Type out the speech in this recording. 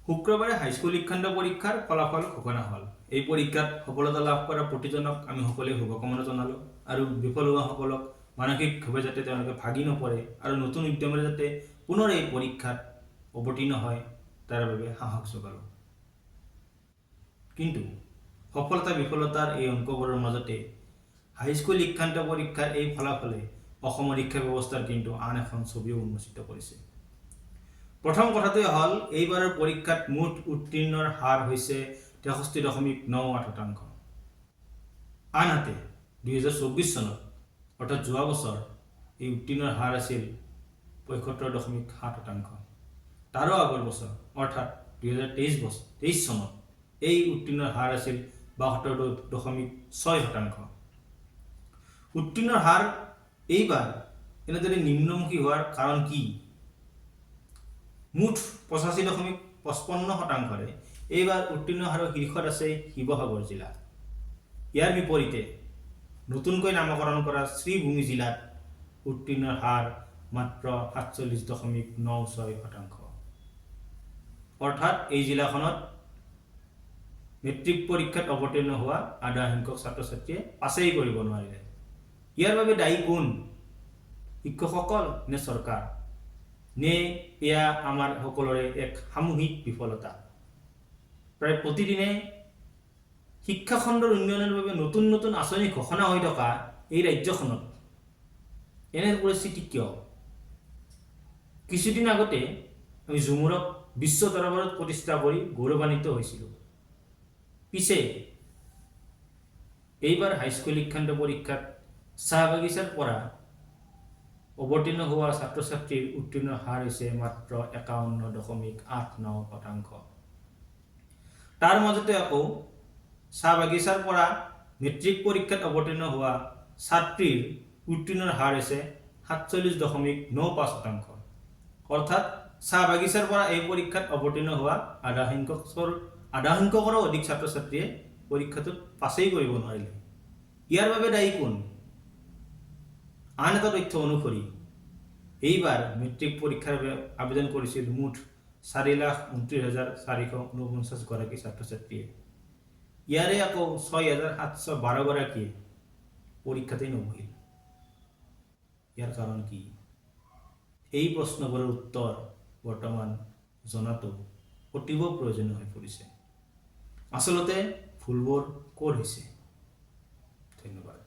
শুক্ৰবাৰে হাইস্কুল শিক্ষান্ত পৰীক্ষাৰ ফলাফল ঘোষণা হ'ল। এই পৰীক্ষাত সফলতা লাভ কৰা প্ৰতিজনক আমি সকলোৱে শুভকামনা জনালোঁ আৰু বিফল হোৱাসকলক মানসিকভাৱে যাতে তেওঁলোকে ভাগি নপৰে আৰু নতুন উদ্যমেৰে যাতে পুনৰ এই পৰীক্ষাত অৱতীৰ্ণ হয় তাৰ বাবে সাহস যোগালোঁ। কিন্তু সফলতা বিফলতাৰ এই অংকবোৰৰ মাজতে হাইস্কুল শিক্ষান্ত পৰীক্ষাৰ এই ফলাফলে অসমৰ শিক্ষা ব্যৱস্থাৰ কিন্তু আন এখন ছবিও উন্মোচিত কৰিছে। প্ৰথম কথাটোৱে হ'ল এইবাৰৰ পৰীক্ষাত মুঠ উত্তীৰ্ণৰ হাৰ হৈছে 63.98%। আনহাতে 2024 চনত অৰ্থাৎ যোৱা বছৰ এই উত্তীৰ্ণৰ হাৰ আছিল 75.7%। তাৰো আগৰ বছৰ অৰ্থাৎ 2023 চনত এই উত্তীৰ্ণৰ হাৰ আছিল 72.6%। উত্তীৰ্ণৰ হাৰ এইবাৰ এনেদৰে নিম্নমুখী হোৱাৰ কাৰণ কি? মুঠ 85.55%ৰে এইবাৰ উত্তীৰ্ণ হাৰৰ শীৰ্ষত আছে শিৱসাগৰ জিলা। ইয়াৰ বিপৰীতে নতুনকৈ নামকৰণ কৰা শ্ৰীভূমি জিলাত উত্তীৰ্ণৰ হাৰ মাত্ৰ 47.96%। অৰ্থাৎ এই জিলাখনত মেট্ৰিক পৰীক্ষাত অৱতীৰ্ণ হোৱা আধা সংখ্যক ছাত্ৰ ছাত্ৰীয়ে পাছেই কৰিব নোৱাৰিলে। ইয়াৰ বাবে দায়ী কোন? শিক্ষকসকল নে চৰকাৰ? নে এয়া আমাৰ সকলোৰে এক সামূহিক বিফলতা? প্ৰায় প্ৰতিদিনে শিক্ষা খণ্ডৰ উন্নয়নৰ বাবে নতুন নতুন আঁচনি ঘোষণা হৈ থকা এই ৰাজ্যখনত এনে পৰিস্থিতি কিয়? কিছুদিন আগতে আমি ঝুমুৰক বিশ্ব দৰবাৰত প্ৰতিষ্ঠা কৰি গৌৰৱান্বিত হৈছিলোঁ। পিছে এইবাৰ হাইস্কুল শিক্ষান্ত পৰীক্ষাত চাহ বাগিচাৰ পৰা অৱতীৰ্ণ হোৱা ছাত্ৰ ছাত্ৰীৰ উত্তীৰ্ণৰ হাৰ হৈছে মাত্ৰ 51.89%। তাৰ মাজতে আকৌ চাহ বাগিচাৰ পৰা মেট্ৰিক পৰীক্ষাত অৱতীৰ্ণ হোৱা ছাত্ৰীৰ উত্তীৰ্ণৰ হাৰ হৈছে 47.95%। অৰ্থাৎ চাহ বাগিচাৰ পৰা এই পৰীক্ষাত অৱতীৰ্ণ হোৱা আধা সংখ্যকৰো অধিক ছাত্ৰ ছাত্ৰীয়ে পৰীক্ষাটোত পাছেই কৰিব নোৱাৰিলে। ইয়াৰ বাবে দায়ী কোন? আন এটা তথ্য অনুসৰি এইবাৰ মেট্ৰিক পৰীক্ষাৰ বাবে আবেদন কৰিছিল মুঠ 4,29,449 গৰাকী ছাত্ৰ ছাত্ৰীয়ে। ইয়াৰে আকৌ 6,712 গৰাকীয়ে পৰীক্ষাতেই নবহিল। ইয়াৰ কাৰণ কি? এই প্ৰশ্নবোৰৰ উত্তৰ বৰ্তমান জনাটো অতীৱ প্ৰয়োজনীয় হৈ পৰিছে। আচলতে ভুলবোৰ ক'ত হৈছে? ধন্যবাদ।